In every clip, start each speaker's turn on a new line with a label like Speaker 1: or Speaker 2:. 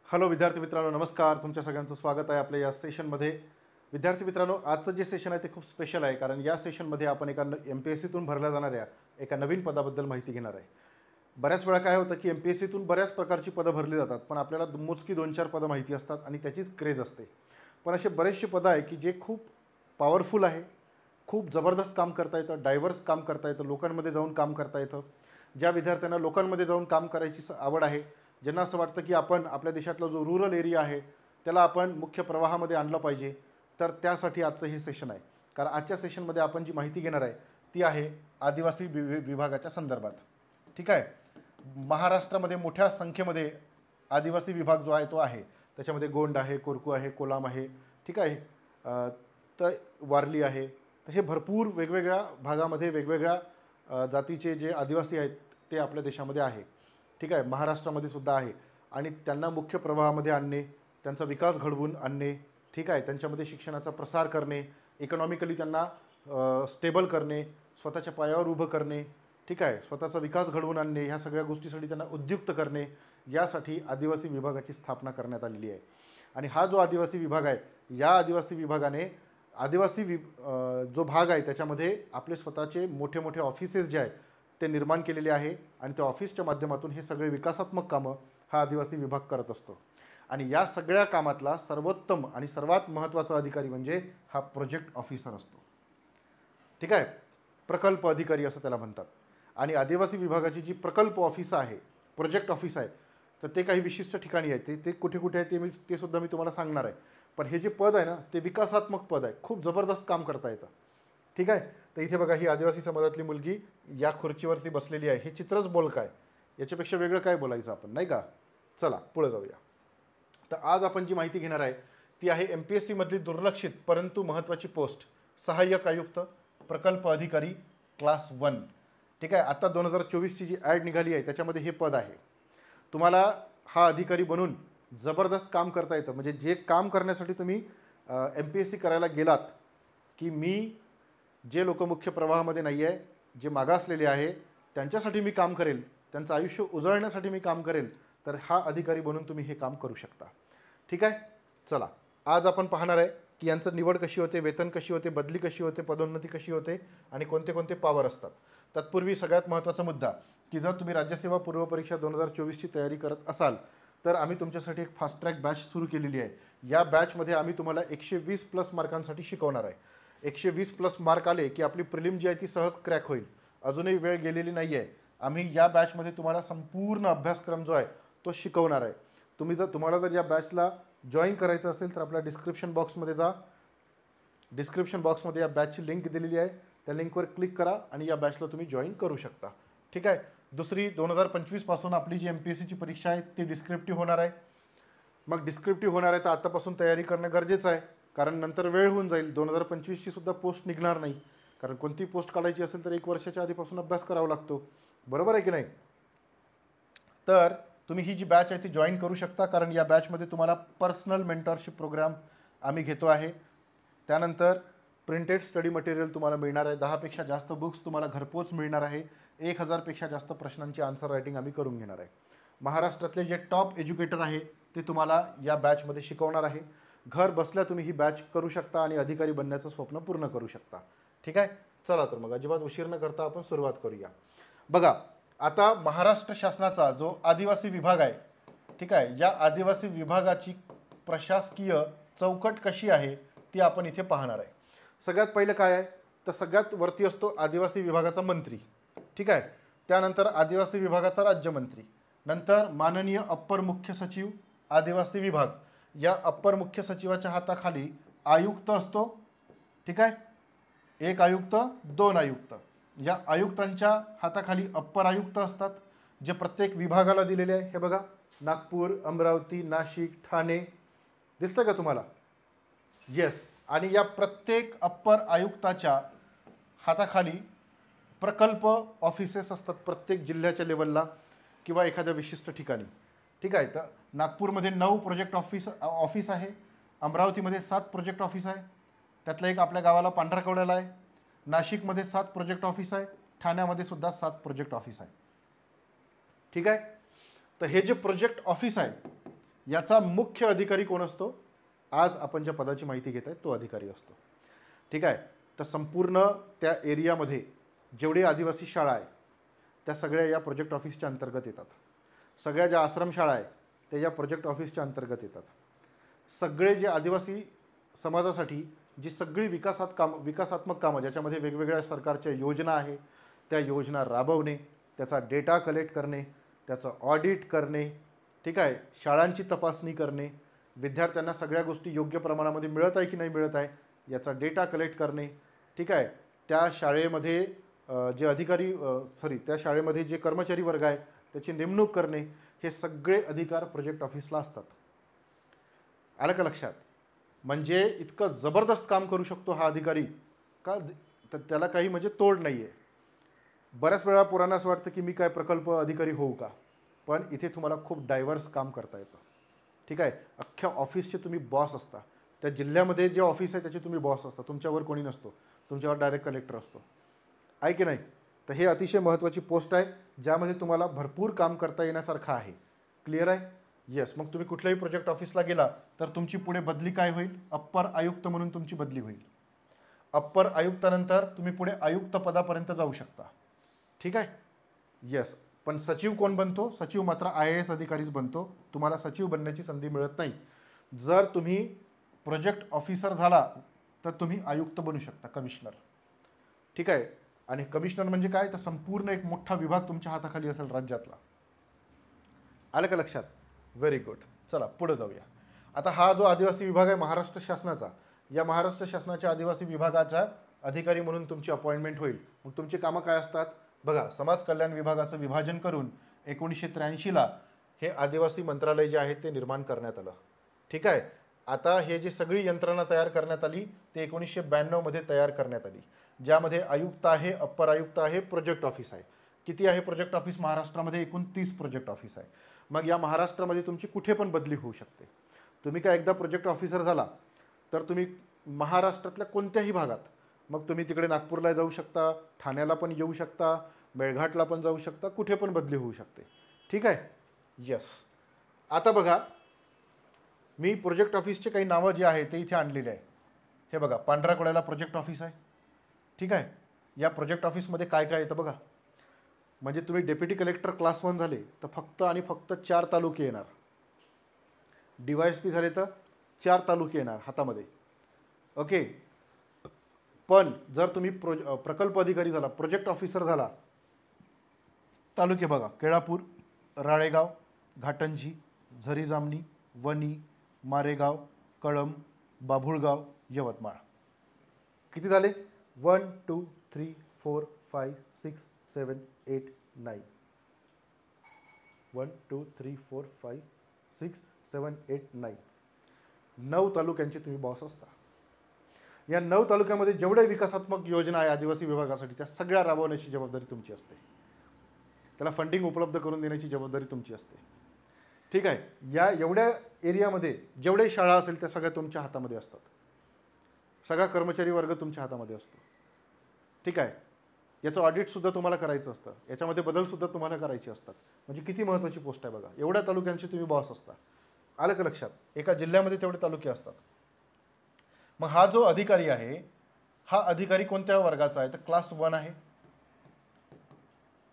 Speaker 1: Hello विद्यार्थी मित्रांनो, नमस्कार. तुमच्या सगळ्यांचं स्वागत आहे आपल्या या सेशनमध्ये. विद्यार्थी मित्रांनो, आजचं जे सेशन आहे ते खूप स्पेशल आहे, कारण या सेशनमध्ये आपण एका MPSCतून भरल्या जाणाऱ्या एका नवीन पदाबद्दल माहिती घेणार आहे. बऱ्याच वेळा काय होतं की MPSCतून बऱ्याच प्रकारची पदं भरली जातात, पण आपल्याला मोजकी 2-4 पदं माहिती असतात आणि त्याचीच क्रेज असते. पण असे बरेचसे पदं आहे की जे खूप पॉवरफुल आहे, खूप जबरदस्त काम करता येतं, डायव्हर्स काम करता येतं, लोकांमध्ये जाऊन काम करता येतं. ज्या विद्यार्थ्यांना लोकांमध्ये जाऊन काम करायची आवड आहे, ज्यांना असं वाटतं की आपण आपल्या देशातला जो रूरल एरिया आहे त्याला आपण मुख्य प्रवाहामध्ये आणलं पाहिजे, तर त्यासाठी आजचं हे सेशन आहे. कारण आजच्या सेशनमध्ये आपण जी माहिती घेणार आहे ती आहे आदिवासी विभागाच्या संदर्भात. ठीक आहे. महाराष्ट्रामध्ये मोठ्या संख्येमध्ये आदिवासी विभाग जो आहे तो आहे. त्याच्यामध्ये गोंड आहे, कोरकू आहे, कोलाम आहे, ठीक आहे, तर वारली आहे. तर हे भरपूर वेगवेगळ्या भागामध्ये वेगवेगळ्या जातीचे जे आदिवासी आहेत ते आपल्या देशामध्ये आहे. ठीक आहे. महाराष्ट्रामध्ये सुद्धा आहे आणि त्यांना मुख्य प्रवाहामध्ये आणणे, त्यांचा विकास घडवून आणणे, ठीक आहे, त्यांच्यामध्ये शिक्षणाचा प्रसार करणे, इकॉनॉमिकली त्यांना स्टेबल करणे, स्वतःच्या पायावर उभं करणे, ठीक आहे, स्वतःचा विकास घडवून आणणे, ह्या सगळ्या गोष्टीसाठी त्यांना उद्युक्त करणे, यासाठी आदिवासी विभागाची स्थापना करण्यात आलेली आहे. आणि हा जो आदिवासी विभाग आहे, या आदिवासी विभागाने जो भाग आहे त्याच्यामध्ये आपले स्वतःचे मोठे मोठे ऑफिसेस जे आहेत ते निर्माण केलेले आहे आणि त्या ऑफिसच्या माध्यमातून हे सगळे विकासात्मक कामं हा आदिवासी विभाग करत असतो. आणि या सगळ्या कामातला सर्वोत्तम आणि सर्वात महत्त्वाचा अधिकारी म्हणजे हा प्रोजेक्ट ऑफिसर असतो. ठीक आहे. प्रकल्प अधिकारी असं त्याला म्हणतात. आणि आदिवासी विभागाची जी प्रकल्प ऑफिस आहे, प्रोजेक्ट ऑफिस आहे, तर ते काही विशिष्ट ठिकाणी आहे. ते कुठे कुठे आहे ते सुद्धा मी तुम्हाला सांगणार आहे. पण हे जे पद आहे ना ते विकासात्मक पद आहे, खूप जबरदस्त काम करता येतं. ठीक आहे. तर इथे बघा, ही आदिवासी समाजातली मुलगी या खुर्चीवरती बसलेली आहे. हे चित्रच बोलकं आहे, याच्यापेक्षा वेगळं काय बोलायचं आपण, नाही का. चला पुढे जाऊया. तर आज आपण जी माहिती घेणार आहे ती आहे MPSC मधली दुर्लक्षित परंतु महत्त्वाची पोस्ट, सहाय्यक आयुक्त प्रकल्प अधिकारी क्लास 1. ठीक आहे. आता 2024ची जी ॲड निघाली आहे त्याच्यामध्ये हे पद आहे. तुम्हाला हा अधिकारी बनून जबरदस्त काम करता येतं. म्हणजे जे काम करण्यासाठी तुम्ही MPSC करायला गेलात, की मी जे लोक मुख्य प्रवाहामध्ये नाही आहे, जे मागासलेले आहे, त्यांच्यासाठी मी काम करेल, त्यांचं आयुष्य उजळण्यासाठी मी काम करेल, तर हा अधिकारी बनून तुम्ही हे काम करू शकता. ठीक आहे. चला, आज आपण पाहणार आहे की यांचं निवड कशी होते, वेतन कशी होते, बदली कशी होते, पदोन्नती कशी होते आणि कोणते कोणते पॉवर असतात. तत्पूर्वी सगळ्यात महत्त्वाचा मुद्दा की जर तुम्ही राज्यसेवा पूर्व परीक्षा 2024ची तयारी करत असाल तर आम्ही तुमच्यासाठी एक फास्ट ट्रॅक बॅच सुरू केलेली आहे. या बॅचमध्ये आम्ही तुम्हाला 120+ मार्कांसाठी शिकवणार आहे. 120+ मार्क आले की आपली प्रिलिम जी आहे ती सहज क्रॅक होईल. अजूनही वेळ गेलेली नाही आहे. आम्ही या बॅचमध्ये तुम्हाला संपूर्ण अभ्यासक्रम जो आहे तो शिकवणार आहे. तुम्हाला जर या बॅचला जॉईन करायचं असेल तर आपल्या डिस्क्रिप्शन बॉक्समध्ये जा. डिस्क्रिप्शन बॉक्समध्ये या बॅचची लिंक दिलेली आहे, त्या लिंकवर क्लिक करा आणि या बॅचला तुम्ही जॉईन करू शकता. ठीक आहे. दुसरी, 2025 पासून आपली जी MPSCची परीक्षा आहे ती डिस्क्रिप्टिव्ह होणार आहे. मग डिस्क्रिप्टिव्ह होणार आहे तर आतापासून तयारी करणं गरजेचं आहे, कारण नंतर वेळ होऊन जाईल. 2025ची सुद्धा पोस्ट निघणार नाही, कारण कोणती पोस्ट काढायची असेल तर 1 वर्षाच्या आधीपासून अभ्यास करावा लागतो. बरोबर आहे की नाही. तर तुम्ही ही जी बॅच आहे ती जॉईन करू शकता, कारण या बॅचमध्ये तुम्हाला पर्सनल मेंटॉरशिप प्रोग्राम आम्ही घेतो आहे. त्यानंतर प्रिंटेड स्टडी मटेरियल तुम्हाला मिळणार आहे. 10पेक्षा जास्त बुक्स तुम्हाला घरपोच मिळणार आहे. 1000पेक्षा जास्त प्रश्नांची आन्सर रायटिंग आम्ही करून घेणार आहे. महाराष्ट्रातले जे टॉप एज्युकेटर आहे ते तुम्हाला या बॅचमध्ये शिकवणार आहे. घर बसल्या तुम्ही ही बॅच करू शकता आणि अधिकारी बनण्याचं स्वप्न पूर्ण करू शकता. ठीक आहे. चला तर मग अजिबात उशीर न करता आपण सुरुवात करूया. बघा, आता महाराष्ट्र शासनाचा जो आदिवासी विभाग आहे, ठीक आहे, या आदिवासी विभागाची प्रशासकीय चौकट कशी आहे ती आपण इथे पाहणार आहे. सगळ्यात पहिलं काय आहे तर सगळ्यात वरती असतो आदिवासी विभागाचा मंत्री. ठीक आहे. त्यानंतर आदिवासी विभागाचा राज्यमंत्री, नंतर माननीय अप्पर मुख्य सचिव आदिवासी विभाग. या अप्पर मुख्य सचिवाच्या हाताखाली आयुक्त असतो. ठीक आहे. 1 आयुक्त, 2 आयुक्त. या आयुक्तांच्या हाताखाली अप्पर आयुक्त असतात, जे प्रत्येक विभागाला दिलेले आहे. हे बघा, नागपूर, अमरावती, नाशिक, ठाणे, दिसतं का तुम्हाला. येस. आणि या प्रत्येक अप्पर आयुक्ताच्या हाताखाली प्रकल्प ऑफिसेस असतात, प्रत्येक जिल्ह्याच्या लेवलला किंवा एखाद्या विशिष्ट ठिकाणी. ठीक आहे. तर नागपूरमध्ये 9 प्रोजेक्ट ऑफिस आहे, अमरावतीमध्ये 7 प्रोजेक्ट ऑफिस आहे, त्यातलं एक आपल्या गावाला पांढरकवड्याला आहे. नाशिकमध्ये 7 प्रोजेक्ट ऑफिस आहे, ठाण्यामध्ये सुद्धा 7 प्रोजेक्ट ऑफिस आहे. ठीक आहे. तर हे जे प्रोजेक्ट ऑफिस आहे याचा मुख्य अधिकारी कोण असतो? आज आपण ज्या पदाची माहिती घेत आहे तो अधिकारी असतो. ठीक आहे. तर संपूर्ण त्या एरियामध्ये जेवढे आदिवासी शाळा आहे त्या सगळ्या या प्रोजेक्ट ऑफिसच्या अंतर्गत येतात. सगळ्या ज्या आश्रमशाळा आहे त्या या प्रोजेक्ट ऑफिसच्या अंतर्गत येतात. सगळे जे आदिवासी समाजासाठी जी सगळी विकासात्मक कामं ज्याच्यामध्ये वेगवेगळ्या सरकारच्या योजना आहे त्या योजना राबवणे, त्याचा डेटा कलेक्ट करणे, त्याचं ऑडिट करणे, ठीक आहे, शाळांची तपासणी करणे, विद्यार्थ्यांना सगळ्या गोष्टी योग्य प्रमाणामध्ये मिळत आहे की नाही मिळत आहे याचा डेटा कलेक्ट करणे, ठीक आहे, त्या शाळेमध्ये जे अधिकारी त्या शाळेमध्ये जे कर्मचारी वर्ग आहे त्याची नेमणूक करणे, हे सगळे अधिकार प्रोजेक्ट ऑफिसला असतात. आलं का लक्षात? म्हणजे इतकं जबरदस्त काम करू शकतो हा अधिकारी का तर त्याला काही म्हणजे तोड नाही आहे. बऱ्याच वेळा पोरांना असं वाटतं की मी काय प्रकल्प अधिकारी होऊ का, पण इथे तुम्हाला खूप डायव्हर्स काम करता येतं. ठीक आहे. अख्ख्या ऑफिसचे तुम्ही बॉस असता. त्या जिल्ह्यामध्ये जे ऑफिस आहे त्याचे तुम्ही बॉस असता. तुमच्यावर कोणी नसतो, तुमच्यावर डायरेक्ट कलेक्टर असतो. आहे की नाही? तर हे अतिशय महत्त्वाची पोस्ट आहे ज्यामध्ये तुम्हाला भरपूर काम करता येण्यासारखं आहे. क्लिअर आहे? येस. मग तुम्ही कुठल्याही प्रोजेक्ट ऑफिसला गेला तर तुमची पुढे बदली काय होईल? अप्पर आयुक्त म्हणून तुमची बदली होईल. अप्पर आयुक्तानंतर तुम्ही पुढे आयुक्त पदापर्यंत जाऊ शकता. ठीक आहे? येस. पण सचिव कोण बनतो? सचिव मात्र IAS अधिकारीच बनतो. तुम्हाला सचिव बनण्याची संधी मिळत नाही. जर तुम्ही प्रोजेक्ट ऑफिसर झाला तर तुम्ही आयुक्त बनू शकता, कमिशनर. ठीक आहे. आणि कमिशनर म्हणजे काय? तर संपूर्ण एक मोठा विभाग तुमच्या हाताखाली असेल राज्यातला. आलं का लक्षात? Very good. चला पुढे जाऊया. आता हा जो आदिवासी विभाग आहे महाराष्ट्र शासनाचा, या महाराष्ट्र शासनाच्या आदिवासी विभागाचा अधिकारी म्हणून तुमची अपॉइंटमेंट होईल. मग तुमची कामं काय असतात? बघा, समाज कल्याण विभागाचं विभाजन करून 1983ला हे आदिवासी मंत्रालय जे आहे ते निर्माण करण्यात आलं. ठीक आहे. आता हे जी सगळी यंत्रणा तयार करण्यात आली ते 1992 मध्ये तयार करण्यात आली, ज्यामध्ये आयुक्त आहे, अप्पर आयुक्त आहे, प्रोजेक्ट ऑफिस आहे. किती आहे प्रोजेक्ट ऑफिस महाराष्ट्रामध्ये? एकूण 30 प्रोजेक्ट ऑफिस आहे. मग या महाराष्ट्रामध्ये तुमची कुठे पण बदली होऊ शकते. तुम्ही काय एकदा प्रोजेक्ट ऑफिसर झाला तर तुम्ही महाराष्ट्रातल्या कोणत्याही भागात, मग तुम्ही तिकडे नागपूरला जाऊ शकता, ठाण्याला पण येऊ शकता, मेळघाटला पण जाऊ शकता, कुठे पण बदली होऊ शकते. ठीक आहे? येस. आता बघा, मी प्रोजेक्ट ऑफिसचे काही नावं जे आहे ते इथे आणलेले आहे. हे बघा, पांढराकोड्याला प्रोजेक्ट ऑफिस आहे. ठीक आहे. या प्रोजेक्ट ऑफिसमध्ये काय काय येतं बघा. म्हणजे तुम्ही डेप्युटी कलेक्टर क्लास 1 झाले तर फक्त आणि फक्त 4 तालुके येणार. DYSP झाले तर 4 तालुके येणार हातामध्ये. ओके. पण जर तुम्ही प्रकल्प अधिकारी झाला, प्रोजेक्ट ऑफिसर झाला, तालुके बघा, केळापूर, राळेगाव, घाटंजी, झरी-जामणी, वणी, मारेगाव, कळंब, बाभुळगाव, यवतमाळ. किती झाले? 1 2 3 4 5 6 7 8 9. 1 2 3 4 5 6 7 8 9. 9 तालुक्यांचे तुम्ही बॉस असता. या 9 तालुक्यामध्ये जेवढ्या विकासात्मक योजना आहे आदिवासी विभागासाठी त्या सगळ्या राबवण्याची जबाबदारी तुमची असते. त्याला फंडिंग उपलब्ध करून देण्याची जबाबदारी तुमची असते. ठीक आहे. या एवढ्या एरियामध्ये जेवढे शाळा असेल त्या सगळ्या तुमच्या हातामध्ये असतात. सगळा कर्मचारी वर्ग तुमच्या हातामध्ये असतो. ठीक आहे. याचं ऑडिटसुद्धा तुम्हाला करायचं असतं, याच्यामध्ये बदलसुद्धा तुम्हाला करायचे असतात. म्हणजे किती महत्त्वाची पोस्ट आहे बघा. एवढ्या तालुक्यांचे तुम्ही बॉस असता. आलं का लक्षात? एका जिल्ह्यामध्ये तेवढे तालुके असतात. मग हा जो अधिकारी आहे हा अधिकारी कोणत्या वर्गाचा आहे? तर क्लास 1 आहे.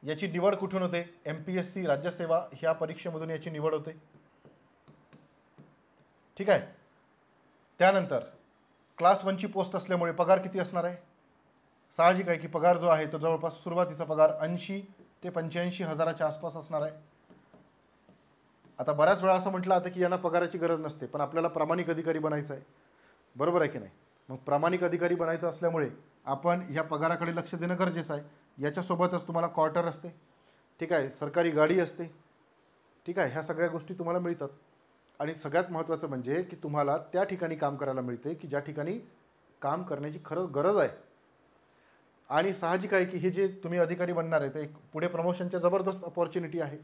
Speaker 1: याची निवड कुठून होते? MPSC राज्यसेवा ह्या परीक्षेमधून याची निवड होते. ठीक आहे. त्यानंतर क्लास 1 ची पोस्ट असल्यामुळे पगार किती असणार आहे? साहजिक आहे की पगार जो आहे तो जवळपास सुरुवातीचा पगार 80 ते 85 हजाराच्या आसपास असणार आहे. आता बऱ्याच वेळा असं म्हटलं जातं की यांना पगाराची गरज नसते, पण आपल्याला प्रामाणिक अधिकारी बनायचं आहे. बरोबर आहे की नाही? मग प्रामाणिक अधिकारी बनायचं असल्यामुळे आपण ह्या पगाराकडे लक्ष देणं गरजेचं आहे. याच्यासोबतच तुम्हाला क्वार्टर असते. ठीक आहे. सरकारी गाडी असते. ठीक आहे. ह्या सगळ्या गोष्टी तुम्हाला मिळतात. आणि सगळ्यात महत्त्वाचं म्हणजे की तुम्हाला त्या ठिकाणी काम करायला मिळते की ज्या ठिकाणी काम करण्याची खरंच गरज आहे. आणि साहजिक आहे की हे जे तुम्ही अधिकारी बनणार आहे ते पुढे प्रमोशनच्या जबरदस्त अपॉर्च्युनिटी आहे.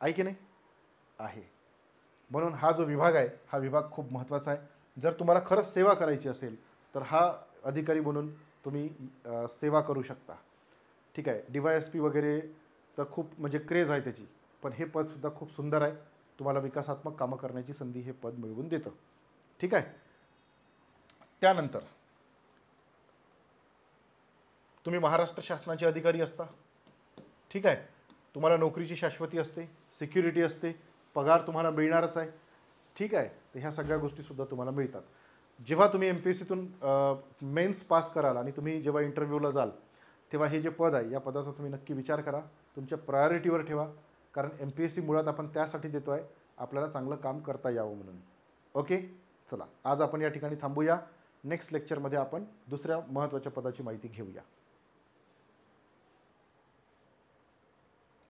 Speaker 1: आहे की नाही? आहे. म्हणून हा जो विभाग आहे हा विभाग खूप महत्त्वाचा आहे. जर तुम्हाला खरंच सेवा करायची असेल तर हा अधिकारी बनून तुम्ही सेवा करू शकता. ठीक आहे. DYSP वगैरे तर खूप म्हणजे क्रेज आहे त्याची, पण हे पदसुद्धा खूप सुंदर आहे. तुम्हाला विकासात्मक कामं करण्याची संधी हे पद मिळवून देतं. ठीक आहे. त्यानंतर तुम्ही महाराष्ट्र शासनाचे अधिकारी असता. ठीक आहे. तुम्हाला नोकरीची शाश्वती असते, सिक्युरिटी असते, पगार तुम्हाला मिळणारच आहे. ठीक आहे. तर ह्या सगळ्या गोष्टीसुद्धा तुम्हाला मिळतात. जेव्हा तुम्ही MPSCतून मेन्स पास कराल आणि तुम्ही जेव्हा इंटरव्ह्यूला जाल तेव्हा हे जे पद आहे या पदाचा तुम्ही नक्की विचार करा, तुमच्या प्रायोरिटीवर ठेवा. कारण MPSC मुळात आपण त्यासाठी देतो आहे, आपल्याला चांगलं काम करता यावं म्हणून. ओके. चला, आज आपण या ठिकाणी थांबूया. नेक्स्ट लेक्चरमध्ये आपण दुसऱ्या महत्त्वाच्या पदाची माहिती घेऊया.